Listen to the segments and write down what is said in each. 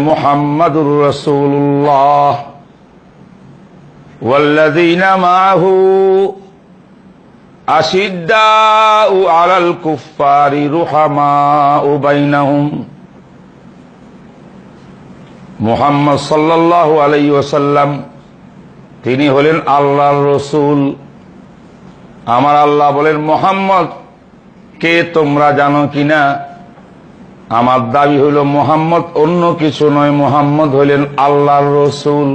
মুহাম্মাদুর রাসূলুল্লাহ ওয়াল্লাযীনা মাআহু আশিদ্দাউ আলাল কুফফারি রুহামাউ বাইনাহুম। মুহাম্মদ সাল্লাল্লাহু আলাইহি ওয়াসাল্লাম তিনি হলেন আল্লাহর রাসূল। আমার আল্লাহ বলেন, মুহাম্মদ কে তোমরা জানো কিনা? আমার দাবি হইল মুহাম্মদ অন্য কিছু নয়, মুহাম্মদ হইলেন আল্লাহর রাসূল।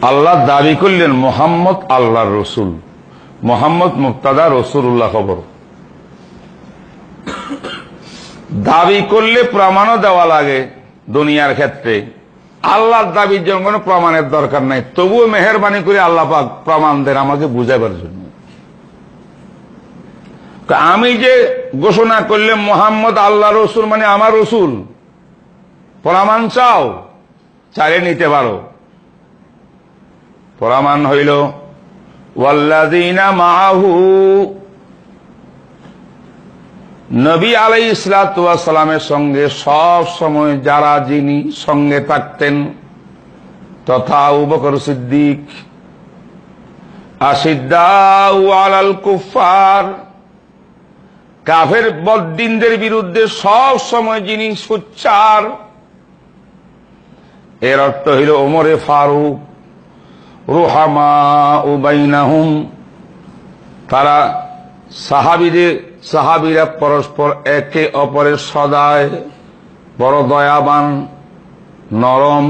আল্লাহ দাবি করলেন মুহাম্মদ আল্লাহর রাসূল। মুহাম্মদ মুবতাদা, রাসূলুল্লাহ খবর। দাবি করলে প্রমাণও দেওয়া লাগে দুনিয়ার ক্ষেত্রে। আল্লাহর দাবির জন্য কোনো প্রমাণের দরকার নাই, তবুও মেহেরবানি করে আল্লাহ পাক প্রমাণ দেন আমাকে বুঝাবার জন্য। আমি যে ঘোষণা করলে মুহাম্মদ আল্লাহ রসুল মানে আমার রসুল, প্রমাণ চাও, চাইলে নিতে পারো। প্রমাণ হইল ওয়াল্লাযীনা মাআহু, নবী আলাইহিসসালাতু ওয়াস সালামের সঙ্গে সব সময় যারা যিনি সঙ্গে থাকতেন, তথা আবু বকর সিদ্দিক, আশিদ্দাউ আলাল কুফফার, কাফের বদ্দিনদের বিরুদ্ধে সব সময় যিনি সোচ্চার। এর অর্থ হইল ওমরে ফারুক, রুহামাউ বাইনাহুম, তারা সাহাবীরা পরস্পর একে অপরের সদায় বড় দয়াবান, নরম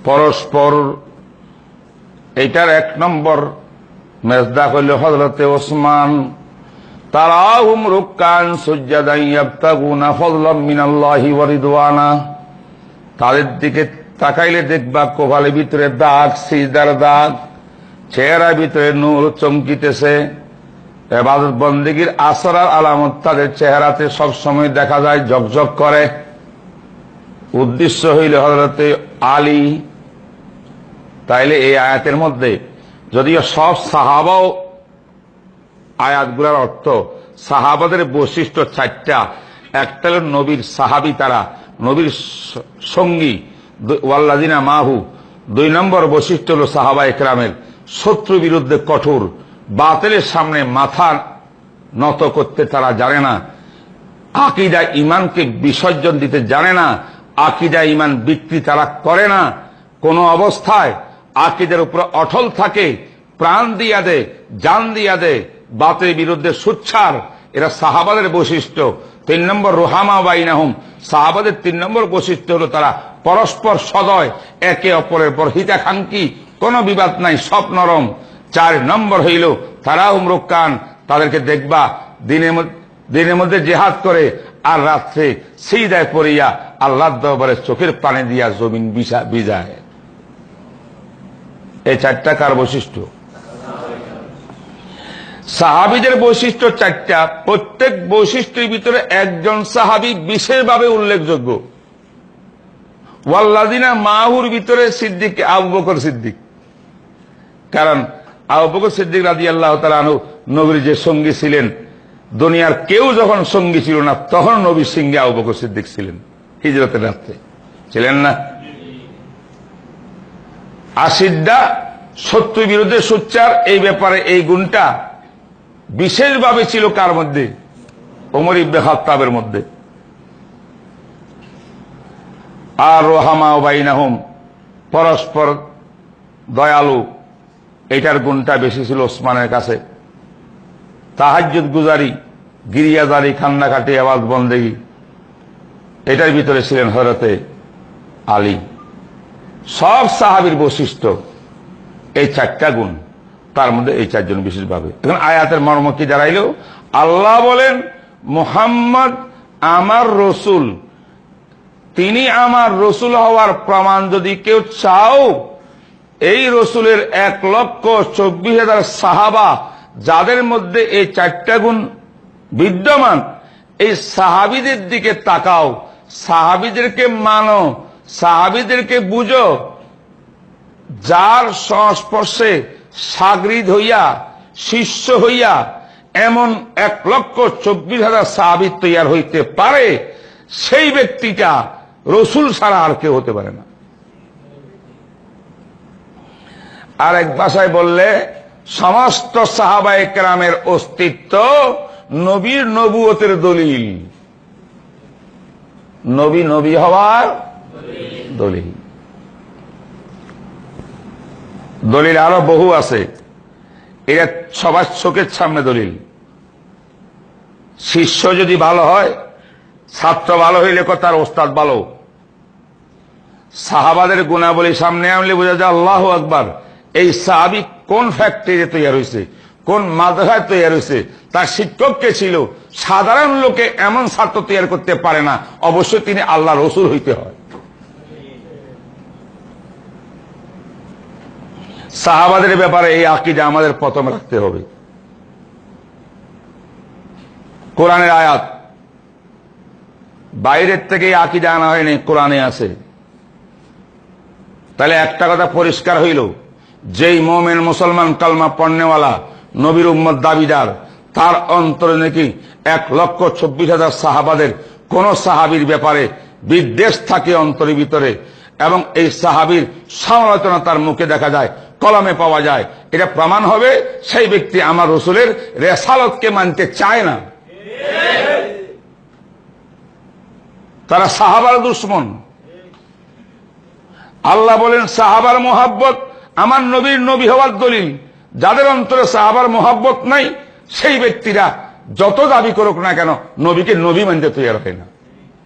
পরস্পর। এইটার এক নম্বর মেজদাক হইল হযরতে ওসমান, তারাহুম রুক্কান সুজদান ইয়াবতাগুনা ফাদলাম মিনাল্লাহি ওয়া রিদওয়ানা। তাদের দিকে তাকাইলে দেখবা কপালের ভিতরে দাগ, সিজদার দাগ, চেহারার ভিতরে নূর চমকিতেছে। ইবাদত বন্দেগীর আসরার আলামত তাদের চেহারাতে সবসময় দেখা যায়, ঝকঝক করে। উদ্দেশ্য হইল হযরতে আলী। তাইলে এই আয়াতের মধ্যে যদিও সব সাহাবাও, আয়াতগুলোর অর্থ সাহাবাদের বৈশিষ্ট্য চারটা। একটা হল নবীর সাহাবী, তারা নবীর সঙ্গী, ওয়াল্লাযীনা মাআহু। দুই নম্বর বৈশিষ্ট্য হল সাহাবা ইকরামের শত্রু বিরুদ্ধে কঠোর, বাতিলের সামনে মাথা নত করতে তারা জানে না, আকীদা ঈমানকে বিসর্জন দিতে জানে না, আকীদা ঈমান বিক্রি তারা করে না, কোন অবস্থায় আকীদার উপর অটল থাকে, প্রাণ দিয়া দে, জান দিয়া দে, বাতিলের বিরুদ্ধে সোচ্চার। এরা সাহাবাদের বৈশিষ্ট্য। তিন নম্বর রুহামা বাইনাহুম, সাহাবাদের তিন নম্বর বৈশিষ্ট্য হলো তারা পরস্পর সদয়, একে অপরের পর হিতাকাঙ্ক্ষী, কোন বিবাদ নাই, সব নরম। চার নম্বর হইল তারাহুম রুক্কান, তাদেরকে দেখবা দিনের মধ্যে জিহাদ করে আর রাত্রে সিজদায় পড়িয়া আল্লাহর দরবারে চোখের পানি দিয়া জমিন ভিজায়। এই চারটা কার বৈশিষ্ট্য? সাহাবীদের বৈশিষ্ট্য চারটা। প্রত্যেক বৈশিষ্ট্যের ভিতরে একজন সাহাবী বিশেষভাবে উল্লেখযোগ্য। ওয়াল্লাযীনা মাআহুর ভিতরে সিদ্দিক, আবু বকর সিদ্দিক। কারণ আবু বকর সিদ্দিক রাদিয়াল্লাহু তাআলা আনহু নবীর যে সঙ্গী ছিলেন, দুনিয়ার কেউ যখন সঙ্গী ছিল না তখন নবীর সঙ্গে আবু বকর সিদ্দিক ছিলেন। হিজরতের রাতে ছিলেন না? আশিদ্দা, শত্রুর বিরুদ্ধে সোচ্চার, এই ব্যাপারে এই গুণটা বিশেষভাবে ছিল কার মধ্যে? ওমর ইবনে খাত্তাবের মধ্যে। আর রুহামা বাইনাহুম, পরস্পর দয়ালু, এটার গুণটা বেশি ছিল ওসমানের কাছে। তাহাজ্জুদ গুজারি, গিরিয়াজারি, কান্নাকাটি, ইবাদত বন্দেগী, এটার ভিতরে ছিলেন হযরতে আলী। সব সাহাবীর বৈশিষ্ট্য এই চারটা গুণ, তার মধ্যে এই চারজন বিশেষভাবে। এখন আয়াতের মর্ম কি দাঁড়াইল? আল্লাহ বলেন মুহাম্মদ আমার রসুল, তিনি আমার রসুল হওয়ার প্রমাণ যদি কেউ চাও, এই রসুলের 1,24,000 সাহাবা যাদের মধ্যে এই চারটা গুণ বিদ্যমান, এই সাহাবীদের দিকে তাকাও, সাহাবীদেরকে মানো, সাহাবীদেরকে বুঝো। যার সংস্পর্শে সাগরিদ হইয়া, শিষ্য হইয়া এমন 1,24,000 সাহাবী তৈয়ার হইতে পারে, সেই ব্যক্তিটা রসুল ছাড়া আর কেউ হতে পারে না। আর এক ভাষায় বললে সমস্ত সাহাবায়ে কেরামের অস্তিত্ব নবীর নবুয়তের দলিল, নবী নবী হওয়ার দলিল। দলিল আরো বহু আছে, এটা সবার চোখের সামনে দলিল। শিষ্য যদি ভালো হয়, ছাত্র ভালো হইলে তার ওস্তাদ ভালো। সাহাবাদের গুণাবলী সামনে আনলে বোঝা যায় আল্লাহু আকবার, এই সাহাবী কোন ফ্যাক্টরিতে তৈরি হয়েছে, কোন মাদ্রাসায় তৈরি হয়েছে, তার শিক্ষক কে ছিল। সাধারণ লোকে এমন ছাত্র তৈরি করতে পারে না, অবশ্যই তিনি আল্লাহ রসুল হইতে হয়। সাহাবাদের ব্যাপারে এই আকীদা আমাদের প্রথম রাখতে হবে। কোরআনের আয়াত, বাইরের থেকে এই আকীদা আনা হয়নি, কোরআনে আছে। তাহলে একটা কথা পরিষ্কার হইল, যেই মোমেন মুসলমান কালমা পড়নেওয়ালা নবীর উম্মত দাবিদার, তার অন্তরে নাকি 1,26,000 সাহাবাদের কোন সাহাবীর ব্যাপারে বিদ্বেষ থাকে অন্তরের ভিতরে, এবং এই সাহাবীর সমালোচনা তার মুখে দেখা যায়, কলমে পাওয়া যায়। এটা প্রমাণ হবে সেই ব্যক্তি আমার রসুলের রেসালতকে মানতে চায় না। তারা সাহাবার দুশ্মন। আল্লাহ বলেন সাহাবার মোহাব্বত আমার নবীর নবী হওয়ার দলিল। যাদের অন্তরে সাহাবার মোহাব্বত নাই, সেই ব্যক্তিরা যত দাবি করুক না কেন, নবীকে নবী মানতে তৈরি হয় না।